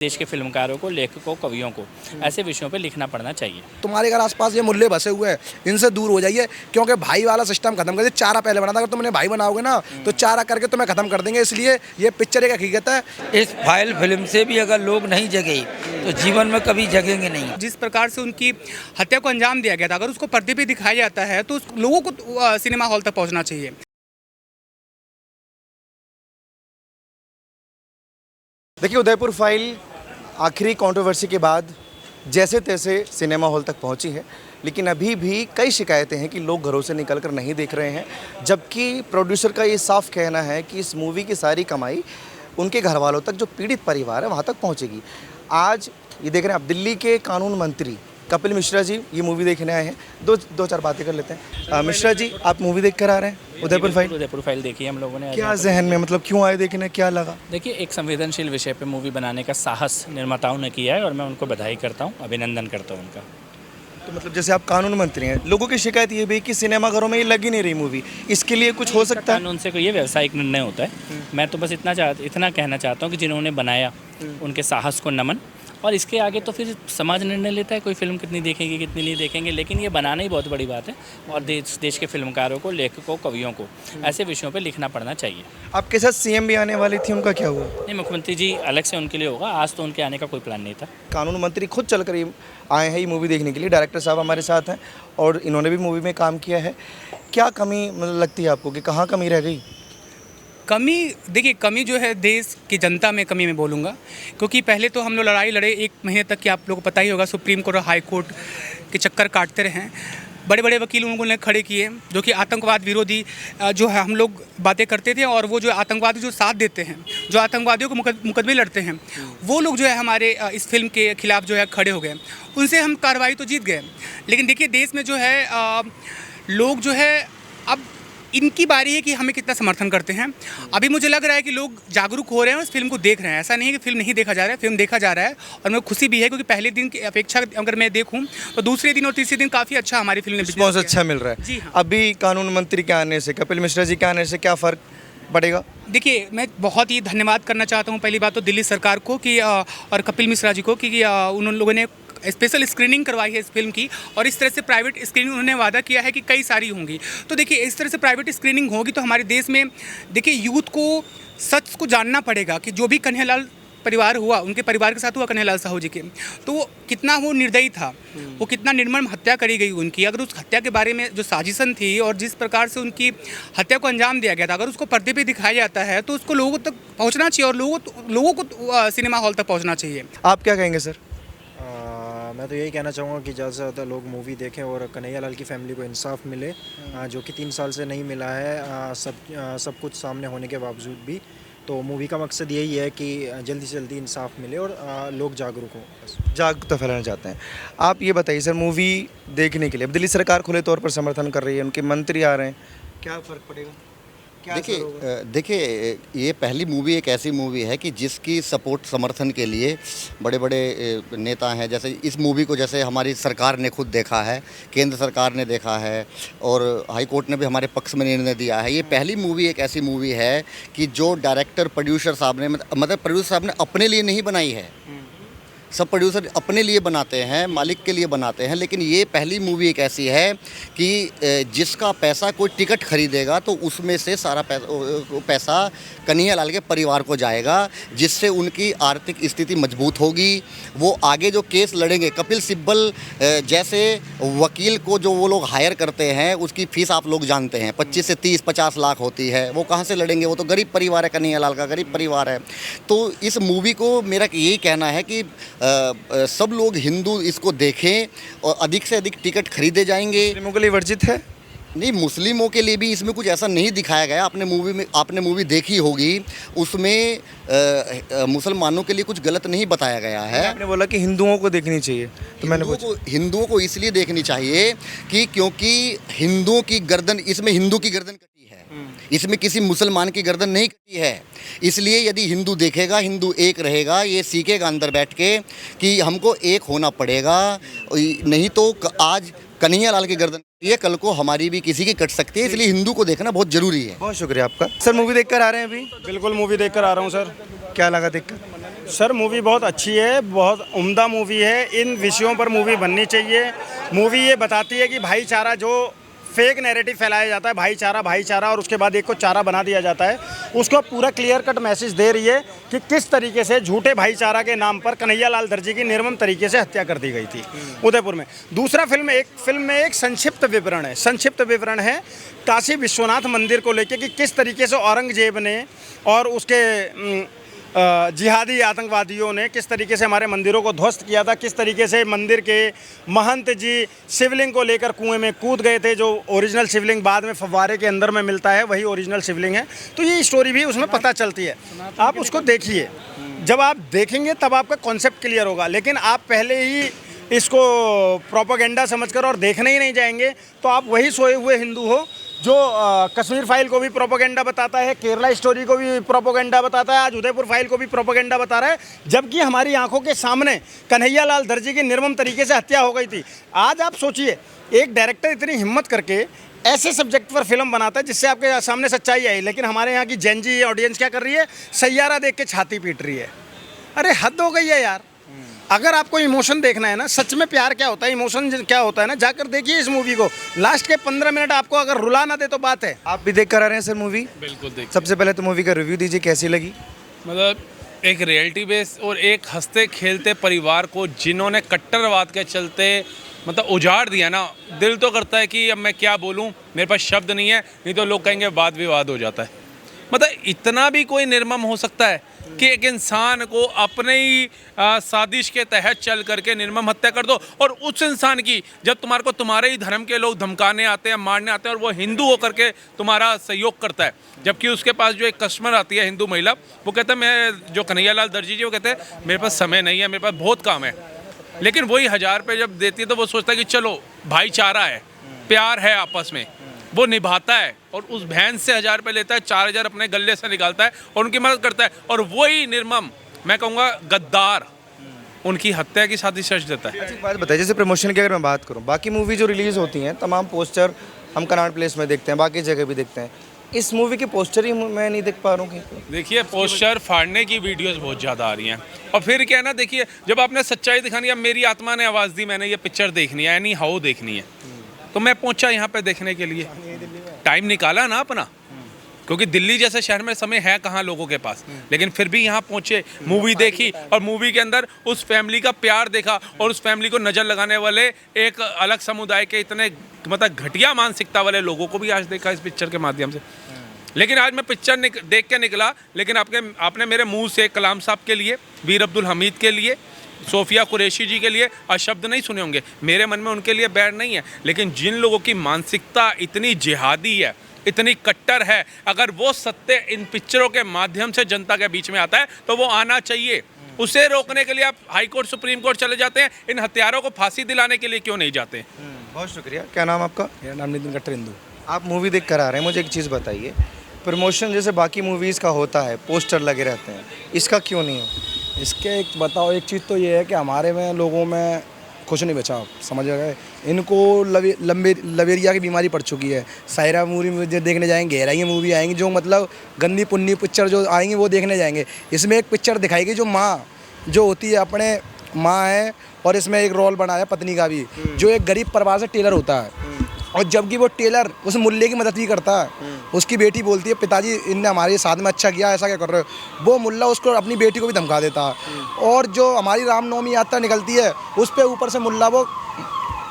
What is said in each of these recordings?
देश के फिल्मकारों को, लेखकों, कवियों को ऐसे विषयों पे लिखना पड़ना चाहिए। तुम्हारे घर आसपास ये मुल्ले बसे हुए हैं, इनसे दूर हो जाइए, क्योंकि भाई वाला सिस्टम खत्म कर दिया। चारा पहले बना था, अगर तुम इन्हें भाई बनाओगे ना तो चारा करके तुम्हें खत्म कर देंगे। इसलिए ये पिक्चर एक हकीकत है। इस फाइल फिल्म से भी अगर लोग नहीं जगे तो जीवन में कभी जगेंगे नहीं। जिस प्रकार से उनकी हत्या को अंजाम दिया गया था, अगर उसको पर्दे पे दिखाया जाता है तो लोगों को सिनेमा हॉल तक पहुंचना चाहिए। देखिए, उदयपुर फाइल आखिरी कंट्रोवर्सी के बाद जैसे तैसे सिनेमा हॉल तक पहुंची है, लेकिन अभी भी कई शिकायतें हैं कि लोग घरों से निकलकर नहीं देख रहे हैं, जबकि प्रोड्यूसर का ये साफ कहना है कि इस मूवी की सारी कमाई उनके घर वालों तक, जो पीड़ित परिवार है, वहाँ तक पहुँचेगी। आज ये देख रहे हैं आप, दिल्ली के कानून मंत्री कपिल मिश्रा जी ये मूवी देखने आए हैं। दो चार बातें कर लेते हैं। मिश्रा जी, आप मूवी देख कर आ रहे हैं उदयपुर फाइल देखी हम लोगों ने। क्या जहन में, मतलब क्यों आए देखने, क्या लगा? देखिए, एक संवेदनशील विषय पे मूवी बनाने का साहस निर्माताओं ने किया है और मैं उनको बधाई करता हूँ, अभिनंदन करता हूँ उनका। तो मतलब जैसे आप कानून मंत्री हैं, लोगों की शिकायत ये भी कि सिनेमाघरों में ये लग ही नहीं रही मूवी, इसके लिए कुछ हो सकता है? कानून से कोई ये व्यावसायिक निर्णय होता है। मैं तो बस इतना कहना चाहता हूँ कि जिन्होंने बनाया उनके साहस को नमन, और इसके आगे तो फिर समाज निर्णय लेता है कोई फिल्म कितनी देखेंगे कितनी नहीं देखेंगे, लेकिन ये बनाना ही बहुत बड़ी बात है। और देश के फिल्मकारों को, लेखकों, कवियों को ऐसे विषयों पे लिखना पड़ना चाहिए। आपके साथ सीएम भी आने वाली थी, उनका क्या हुआ? नहीं, मुख्यमंत्री जी अलग से उनके लिए होगा, आज तो उनके आने का कोई प्लान नहीं था। कानून मंत्री खुद चलकर ये आए हैं ये मूवी देखने के लिए। डायरेक्टर साहब हमारे साथ हैं और इन्होंने भी मूवी में काम किया है। क्या कमी लगती है आपको, कि कहाँ कमी रह गई? कमी, देखिए, कमी जो है देश की जनता में कमी मैं बोलूँगा, क्योंकि पहले तो हम लोग लड़ाई लड़े 1 महीने तक, कि आप लोगों को पता ही होगा, सुप्रीम कोर्ट और हाई कोर्ट के चक्कर काटते रहे। बड़े बड़े वकील उन लोगों ने खड़े किए, जो कि आतंकवाद विरोधी जो है हम लोग बातें करते थे, और वो जो आतंकवादी जो साथ देते हैं, जो आतंकवादियों को मुकदमे लड़ते हैं, वो लोग जो है हमारे इस फिल्म के खिलाफ जो है खड़े हो गए। उनसे हम कार्रवाई तो जीत गए, लेकिन देखिए देश में जो है लोग जो है, अब इनकी बारी है कि हमें कितना समर्थन करते हैं। अभी मुझे लग रहा है कि लोग जागरूक हो रहे हैं और इस फिल्म को देख रहे हैं। ऐसा नहीं है कि फिल्म नहीं देखा जा रहा है, फिल्म देखा जा रहा है, और मुझे खुशी भी है, क्योंकि पहले दिन की अपेक्षा अगर मैं देखूं तो दूसरे दिन और तीसरे दिन काफ़ी अच्छा हमारी फिल्म ने रिस्पॉन्स अच्छा मिल रहा है। जी हाँ। अभी कानून मंत्री के आने से, कपिल मिश्रा जी के आने से क्या फ़र्क पड़ेगा? देखिए, मैं बहुत ही धन्यवाद करना चाहता हूँ, पहली बात तो दिल्ली सरकार को कि और कपिल मिश्रा जी को, कि उन लोगों ने स्पेशल स्क्रीनिंग करवाई है इस फिल्म की, और इस तरह से प्राइवेट स्क्रीनिंग उन्होंने वादा किया है कि कई सारी होंगी। तो देखिए, इस तरह से प्राइवेट स्क्रीनिंग होगी तो हमारे देश में, देखिए, यूथ को सच को जानना पड़ेगा कि जो भी कन्हैयालाल परिवार हुआ, उनके परिवार के साथ हुआ, कन्हैयालाल साहू जी के, तो वो कितना वो निर्दयी था, वो कितना निर्मम हत्या करी गई उनकी। अगर उस हत्या के बारे में जो साजिशन थी और जिस प्रकार से उनकी हत्या को अंजाम दिया गया था, अगर उसको पर्दे पे दिखाया जाता है तो उसको लोगों तक पहुंचना चाहिए, और लोगों को सिनेमा हॉल तक पहुंचना चाहिए। आप क्या कहेंगे सर? मैं तो यही कहना चाहूँगा कि ज़्यादा से ज़्यादा लोग मूवी देखें और कन्हैयालाल की फैमिली को इंसाफ मिले, जो कि 3 साल से नहीं मिला है, सब कुछ सामने होने के बावजूद भी। तो मूवी का मकसद यही है कि जल्दी से जल्दी इंसाफ मिले और लोग जागरूक हों, जागरूकता फैलाना चाहते हैं। आप ये बताइए सर, मूवी देखने के लिए अब दिल्ली सरकार खुले तौर पर समर्थन कर रही है, उनके मंत्री आ रहे हैं, क्या फ़र्क पड़ेगा? देखिए, ये पहली मूवी एक ऐसी मूवी है कि जिसकी सपोर्ट समर्थन के लिए बड़े बड़े नेता हैं। जैसे इस मूवी को जैसे हमारी सरकार ने खुद देखा है, केंद्र सरकार ने देखा है, और हाई कोर्ट ने भी हमारे पक्ष में निर्णय दिया है। ये पहली मूवी एक ऐसी मूवी है कि जो डायरेक्टर प्रोड्यूसर साहब ने, मतलब प्रोड्यूसर साहब ने अपने लिए नहीं बनाई है। सब प्रोड्यूसर अपने लिए बनाते हैं, मालिक के लिए बनाते हैं, लेकिन ये पहली मूवी एक ऐसी है कि जिसका पैसा कोई टिकट खरीदेगा तो उसमें से सारा पैसा कन्हैयालाल के परिवार को जाएगा, जिससे उनकी आर्थिक स्थिति मजबूत होगी। वो आगे जो केस लड़ेंगे, कपिल सिब्बल जैसे वकील को जो वो लोग हायर करते हैं, उसकी फ़ीस आप लोग जानते हैं 25 से 30-50 लाख होती है। वो कहाँ से लड़ेंगे? वो तो गरीब परिवार है, कन्हैयालाल का गरीब परिवार है। तो इस मूवी को मेरा यही कहना है कि सब लोग हिंदू इसको देखें और अधिक से अधिक टिकट खरीदे जाएंगे। मुस्लिमों के लिए वर्जित है? नहीं, मुस्लिमों के लिए भी इसमें कुछ ऐसा नहीं दिखाया गया। आपने मूवी देखी होगी, उसमें मुसलमानों के लिए कुछ गलत नहीं बताया गया है। आपने बोला कि हिंदुओं को देखनी चाहिए, तो मैंने हिंदुओं को इसलिए देखनी चाहिए कि क्योंकि हिंदुओं की गर्दन, इसमें हिंदू की गर्दन कटी है, इसमें किसी मुसलमान की गर्दन नहीं कटी है। इसलिए यदि हिंदू देखेगा, हिंदू एक रहेगा, ये सीखेगा अंदर बैठ के कि हमको एक होना पड़ेगा, नहीं तो आज कन्हैयालाल की गर्दन ये कल को हमारी भी किसी की कट सकती है। इसलिए हिंदू को देखना बहुत जरूरी है। बहुत शुक्रिया आपका। सर, मूवी देखकर आ रहे हैं अभी? बिल्कुल, मूवी देखकर आ रहा हूँ सर। क्या लगा देखकर? सर मूवी बहुत अच्छी है, बहुत उम्दा मूवी है। इन विषयों पर मूवी बननी चाहिए। मूवी ये बताती है कि भाईचारा, जो फेक नैरेटिव फैलाया जाता है भाईचारा भाईचारा, और उसके बाद एक को चारा बना दिया जाता है, उसको पूरा क्लियर कट मैसेज दे रही है कि किस तरीके से झूठे भाईचारा के नाम पर कन्हैया लाल दर्जी की निर्मम तरीके से हत्या कर दी गई थी उदयपुर में। दूसरा फिल्म में एक संक्षिप्त विवरण है काशी विश्वनाथ मंदिर को लेकर कि किस तरीके से औरंगजेब ने और उसके जिहादी आतंकवादियों ने किस तरीके से हमारे मंदिरों को ध्वस्त किया था, किस तरीके से मंदिर के महंत जी शिवलिंग को लेकर कुएं में कूद गए थे। जो ओरिजिनल शिवलिंग बाद में फव्वारे के अंदर में मिलता है वही ओरिजिनल शिवलिंग है। तो ये स्टोरी भी उसमें पता चलती है। आप उसको देखिए, जब आप देखेंगे तब आपका कॉन्सेप्ट क्लियर होगा। लेकिन आप पहले ही इसको प्रोपेगेंडा समझकर और देखने ही नहीं जाएंगे तो आप वही सोए हुए हिंदू हो जो कश्मीर फाइल को भी प्रोपेगेंडा बताता है, केरला स्टोरी को भी प्रोपेगेंडा बताता है, आज उदयपुर फाइल को भी प्रोपेगेंडा बता रहा है, जबकि हमारी आंखों के सामने कन्हैया लाल दर्जी की निर्मम तरीके से हत्या हो गई थी। आज आप सोचिए, एक डायरेक्टर इतनी हिम्मत करके ऐसे सब्जेक्ट पर फिल्म बनाता है जिससे आपके सामने सच्चाई आई, लेकिन हमारे यहाँ की जेनजी ऑडियंस क्या कर रही है, सैयारा देख के छाती पीट रही है। अरे हद हो गई है यार। अगर आपको इमोशन देखना है ना, सच में प्यार क्या होता है, इमोशन क्या होता है ना, जाकर देखिए इस मूवी को। लास्ट के 15 मिनट आपको अगर रुला ना दे तो बात है। आप भी देख कर आ रहे हैं सर मूवी? बिल्कुल देख। सबसे पहले तो मूवी का रिव्यू दीजिए, कैसी लगी? मतलब एक रियलिटी बेस और एक हंसते खेलते परिवार को जिन्होंने कट्टरवाद के चलते मतलब उजाड़ दिया ना, दिल तो करता है कि अब मैं क्या बोलूँ, मेरे पास शब्द नहीं है, नहीं तो लोग कहेंगे वाद विवाद हो जाता है। मतलब इतना भी कोई निर्मम हो सकता है कि एक इंसान को अपने ही साजिश के तहत चल करके निर्मम हत्या कर दो, और उस इंसान की जब तुम्हारे को तुम्हारे ही धर्म के लोग धमकाने आते हैं, मारने आते हैं, और वो हिंदू होकर के तुम्हारा सहयोग करता है, जबकि उसके पास जो एक कस्टमर आती है हिंदू महिला, वो कहते हैं मैं जो कन्हैया लाल दर्जी जी वो कहते हैं मेरे पास समय नहीं है, मेरे पास बहुत काम है, लेकिन वही 1000 रुपये जब देती है तो वो सोचता है कि चलो भाईचारा है, प्यार है आपस में, वो निभाता है और उस बहन से 1000 रुपये लेता है, 4000 अपने गले से निकालता है और उनकी मदद करता है, और वही निर्मम, मैं कहूँगा गद्दार, उनकी हत्या की साजिश रच देता है। एक बात बताइए, जैसे प्रमोशन की अगर मैं बात करूँ, बाकी मूवी जो रिलीज़ होती हैं तमाम पोस्टर हम कनॉट प्लेस में देखते हैं, बाकी जगह भी देखते हैं, इस मूवी के पोस्टर ही मैं नहीं देख पा रहा हूँ कहीं। देखिए पोस्टर फाड़ने की वीडियोस बहुत ज़्यादा आ रही हैं, और फिर क्या है ना, देखिए जब आपने सच्चाई दिखानी है, मेरी आत्मा ने आवाज़ दी मैंने ये पिक्चर देखनी है, यानी हाउ देखनी है, तो मैं पहुंचा यहाँ पे देखने के लिए, टाइम निकाला ना अपना, क्योंकि दिल्ली जैसे शहर में समय है कहाँ लोगों के पास, लेकिन फिर भी यहाँ पहुँचे, मूवी देखी, और मूवी के अंदर उस फैमिली का प्यार देखा, और उस फैमिली को नज़र लगाने वाले एक अलग समुदाय के इतने मतलब घटिया मानसिकता वाले लोगों को भी आज देखा इस पिक्चर के माध्यम से। लेकिन आज मैं पिक्चर देख के निकला, लेकिन आपने मेरे मुँह से कलाम साहब के लिए, वीर अब्दुल हमीद के लिए, सोफिया कुरैशी जी के लिए शब्द नहीं सुने होंगे, मेरे मन में उनके लिए बैर नहीं है, लेकिन जिन लोगों की मानसिकता इतनी जिहादी है, इतनी कट्टर है, अगर वो सत्य इन पिक्चरों के माध्यम से जनता के बीच में आता है तो वो आना चाहिए। उसे रोकने के लिए आप हाई कोर्ट सुप्रीम कोर्ट चले जाते हैं, इन हत्यारों को फांसी दिलाने के लिए क्यों नहीं जाते? बहुत शुक्रिया। क्या नाम आपका? मेरा नाम नितिन गट्टर हिंदू। आप मूवी देख कर आ रहे हैं, मुझे एक चीज़ बताइए, प्रमोशन जैसे बाकी मूवीज़ का होता है, पोस्टर लगे रहते हैं, इसका क्यों नहीं हो? इसके एक बताओ, एक चीज़ तो ये है कि हमारे में लोगों में कुछ नहीं बचा, समझ गए, इनको लवेरिया की बीमारी पड़ चुकी है। सायरा मूवी देखने जाएंगे, गहराई मूवी आएंगी, जो मतलब गंदी पुन्नी पिक्चर जो आएंगी वो देखने जाएंगे। इसमें एक पिक्चर दिखाएगी जो माँ जो होती है, अपने माँ है, और इसमें एक रोल बनाया पत्नी का भी, जो एक गरीब परिवार से टेलर होता है, और जबकि वो टेलर उस मुल्ले की मदद भी करता है। उसकी बेटी बोलती है पिताजी इनने हमारे साथ में अच्छा किया, ऐसा क्या कर रहे हो, वो मुल्ला उसको अपनी बेटी को भी धमका देता है। और जो हमारी रामनवमी यात्रा निकलती है उस पे ऊपर से मुल्ला वो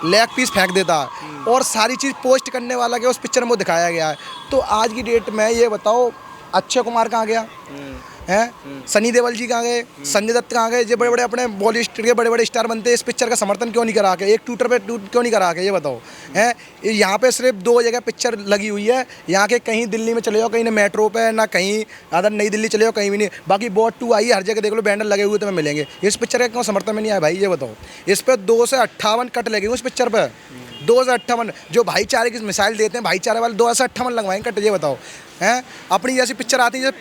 लेग पीस फेंक देता है, और सारी चीज़ पोस्ट करने वाला के उस पिक्चर में वो दिखाया गया है। तो आज की डेट में ये बताओ, अक्षय कुमार कहाँ गया हैं, सनी देओल जी कहाँ गए, संजय दत्त कहाँ गए, जो बड़े बड़े अपने बॉलीवुड के बड़े बड़े स्टार बनते हैं, इस पिक्चर का समर्थन क्यों नहीं करा के, एक ट्विटर पे ट्वीट क्यों नहीं करा के, ये बताओ हैं। यहाँ पे सिर्फ 2 जगह पिक्चर लगी हुई है, यहाँ के कहीं दिल्ली में चले जाओ, कहीं मेट्रो पे, ना कहीं अदर नई दिल्ली चले जाओ, कहीं भी नहीं। बाकी बॉट 2 आई है, हर जगह देख लो बैनर लगे हुए तो मिलेंगे। इस पिक्चर का क्यों समर्थन में नहीं आया भाई, ये बताओ। इस पर 2 से 58 कट लगे हुए इस पिक्चर पर, 2 से 58, जो भाईचारे की मिसाइल देते हैं, भाईचारे वाले 2 से 58 लगवाएंगे कट, ये बताओ हैं। अपनी जैसी पिक्चर आती है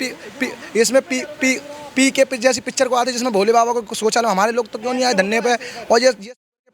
इसमें पी के जैसी पिक्चर को आती है जिसमें भोले बाबा को सोचा लो, हमारे लोग तो क्यों नहीं आए धन्य पे। और ये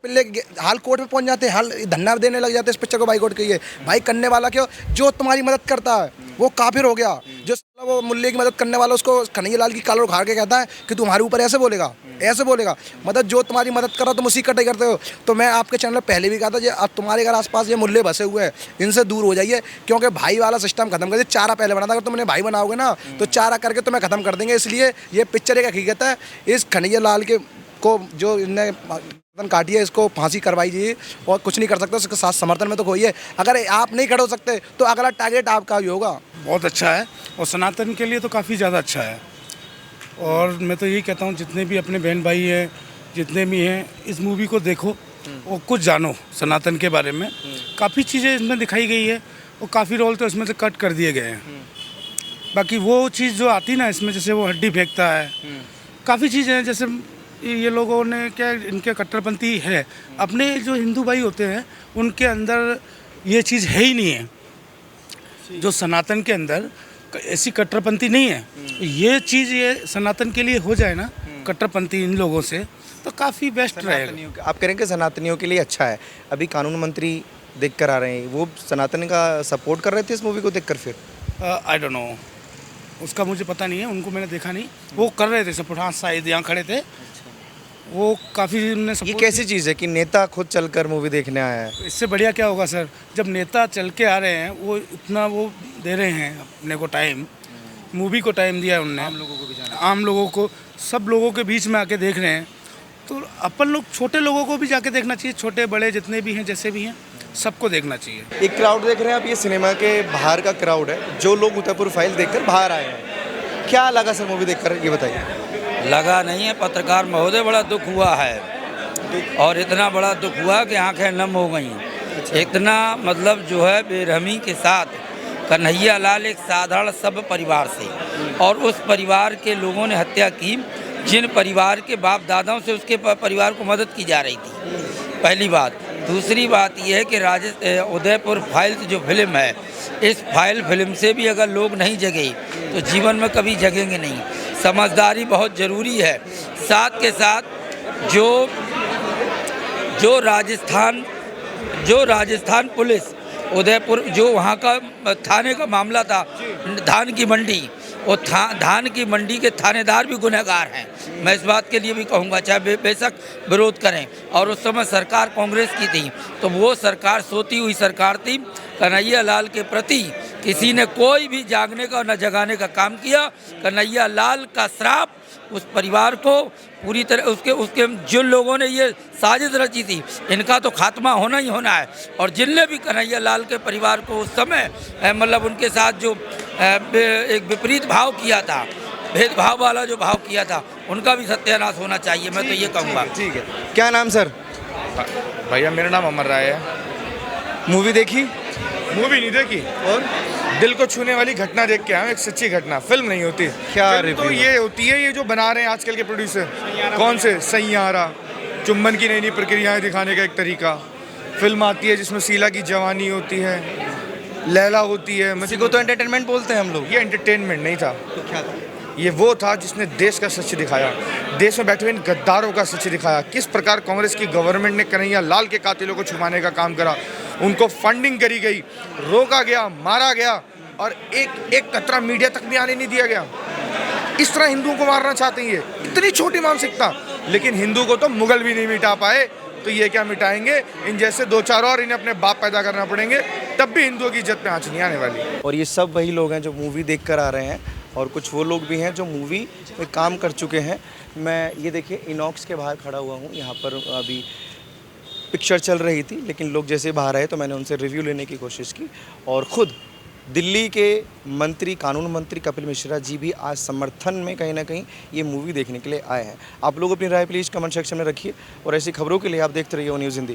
पिल्ले हाल कोर्ट में पहुंच जाते हैं, हाल धरना देने लग जाते हैं इस पिक्चर को बाइकआउट करिए। भाई करने वाला क्यों, जो तुम्हारी मदद करता है वो काफिर हो गया, जो वो मुल्ले की मदद करने वाला उसको कन्हैया लाल की कॉलर उखाड़ के कहता है कि तुम्हारे ऊपर ऐसे बोलेगा, ऐसे बोलेगा। मतलब जो तुम्हारी मदद कर रहा तुम उसी कटाई करते हो। तो मैं आपके चैनल पहले भी कहा था, अब तुम्हारे घर आसपास ये मुल्ले बसे हुए हैं, इनसे दूर हो जाइए, क्योंकि भाई वाला सिस्टम खत्म कर दिए। चारा पहले बना था, अगर तुम उन्हें भाई बनाओगे ना तो चारा करके तुम्हें खत्म कर देंगे। इसलिए ये पिक्चर एक हकीकत है, इस कन्हैया लाल के को जो इनने काटी है इसको फांसी करवाई जी, और कुछ नहीं कर सकते उसके साथ समर्थन में तो कोई है। अगर आप नहीं खड़े हो सकते तो अगला टारगेट आपका ही होगा। बहुत अच्छा है और सनातन के लिए तो काफ़ी ज़्यादा अच्छा है। और मैं तो यही कहता हूँ जितने भी अपने बहन भाई हैं, जितने भी हैं, इस मूवी को देखो और कुछ जानो सनातन के बारे में। काफ़ी चीज़ें इसमें दिखाई गई है और काफ़ी रोल तो इसमें से कट कर दिए गए हैं। बाकी वो चीज़ जो आती ना इसमें, जैसे वो हड्डी फेंकता है, काफ़ी चीज़ें हैं। जैसे ये लोगों ने क्या, इनके कट्टरपंथी है, अपने जो हिंदू भाई होते हैं उनके अंदर ये चीज़ है ही नहीं है। जो सनातन के अंदर ऐसी कट्टरपंथी नहीं है। ये चीज़ ये सनातन के लिए हो जाए ना, कट्टरपंथी इन लोगों से, तो काफ़ी बेस्ट रहेगा। आप कह रहे हैं कि सनातनियों के लिए अच्छा है। अभी कानून मंत्री देख कर आ रहे हैं, वो सनातन का सपोर्ट कर रहे थे इस मूवी को देखकर। फिर आई डोंट नो, उसका मुझे पता नहीं है, उनको मैंने देखा नहीं। वो कर रहे थे सपोर्ट, हाँ शायद यहाँ खड़े थे वो, काफ़ी ये कैसी चीज़ है कि नेता खुद चलकर मूवी देखने आया है? इससे बढ़िया क्या होगा सर, जब नेता चल के आ रहे हैं, वो इतना वो दे रहे हैं अपने को टाइम, मूवी को टाइम दिया है उनने, आम लोगों को भी जाना, आम लोगों को, सब लोगों के बीच में आके देख रहे हैं। तो अपन लोग छोटे लोगों को भी जाके देखना चाहिए, छोटे बड़े जितने भी हैं, जैसे भी हैं, सबको देखना चाहिए। एक क्राउड देख रहे हैं आप, ये सिनेमा के बाहर का क्राउड है, जो लोग उदयपुर फाइल देखकर बाहर आए हैं। क्या लगा सर मूवी देखकर, ये बताइए। लगा नहीं है पत्रकार महोदय, बड़ा दुख हुआ है, और इतना बड़ा दुख हुआ कि आंखें नम हो गई। इतना मतलब जो है बेरहमी के साथ कन्हैया लाल एक साधारण सब परिवार से, और उस परिवार के लोगों ने हत्या की जिन परिवार के बाप दादाओं से उसके परिवार को मदद की जा रही थी, पहली बात। दूसरी बात यह है कि उदयपुर फाइल्स जो फिल्म है, इस फिल्म से भी अगर लोग नहीं जगे तो जीवन में कभी जगेंगे नहीं। समझदारी बहुत ज़रूरी है। साथ के साथ जो राजस्थान पुलिस उदयपुर, जो वहाँ का थाने का मामला था, धान की मंडी, वो धान की मंडी के थानेदार भी गुनहगार हैं। मैं इस बात के लिए भी कहूँगा, चाहे बेशक विरोध करें, और उस समय सरकार कांग्रेस की थी, तो वो सरकार सोती हुई सरकार थी। कन्हैया लाल के प्रति किसी ने कोई भी जागने का न जगाने का काम किया। कन्हैया लाल का श्राप उस परिवार को पूरी तरह, उसके जिन लोगों ने ये साजिश रची थी, इनका तो खात्मा होना ही होना है। और जिनने भी कन्हैया लाल के परिवार को उस समय मतलब उनके साथ जो एक विपरीत भाव किया था, भेदभाव वाला जो भाव किया था, उनका भी सत्यानाश होना चाहिए। मैं तो ये कहूँगा। ठीक है, क्या नाम सर? भैया मेरा नाम अमर राय है। मूवी देखी? मूवी नहीं देखी, और दिल को छूने वाली घटना देख के आया, एक सच्ची घटना। फिल्म नहीं होती, क्या तो ये होती है, ये जो बना रहे हैं आजकल के प्रोड्यूसर, कौन से सैयारा, चुम्बन की नई नई प्रक्रियाएं दिखाने का एक तरीका। फिल्म आती है जिसमें शीला की जवानी होती है, लैला होती है। इसी को तो एंटरटेनमेंट बोलते हैं हम लोग। ये एंटरटेनमेंट नहीं था, तो क्या था? ये वो था जिसने देश का सच दिखाया, देश में बैठे हुए इन गद्दारों का सच दिखाया। किस प्रकार कांग्रेस की गवर्नमेंट ने कन्हैया लाल के कातिलों को छुपाने का काम करा, उनको फंडिंग करी गई, रोका गया, मारा गया, और एक कतरा मीडिया तक भी आने नहीं दिया गया। इस तरह हिंदुओं को मारना चाहते हैं, ये इतनी छोटी मानसिकता। लेकिन हिंदू को तो मुगल भी नहीं मिटा पाए, तो ये क्या मिटाएंगे? इन जैसे दो चार और इन्हें अपने बाप पैदा करना पड़ेंगे, तब भी हिंदुओं की इज्जत पे आँच नहीं आने वाली। और ये सब वही लोग हैं जो मूवी देख कर आ रहे हैं, और कुछ वो लोग भी हैं जो मूवी में काम कर चुके हैं। मैं ये देखिए इनॉक्स के बाहर खड़ा हुआ हूँ, यहाँ पर अभी पिक्चर चल रही थी, लेकिन लोग जैसे बाहर आए तो मैंने उनसे रिव्यू लेने की कोशिश की, और ख़ुद दिल्ली के मंत्री, कानून मंत्री कपिल मिश्रा जी भी आज समर्थन में कहीं ना कहीं ये मूवी देखने के लिए आए हैं। आप लोग अपनी राय प्लीज़ कमेंट सेक्शन में रखिए, और ऐसी खबरों के लिए आप देखते रहिए न्यूज़ हिंदी।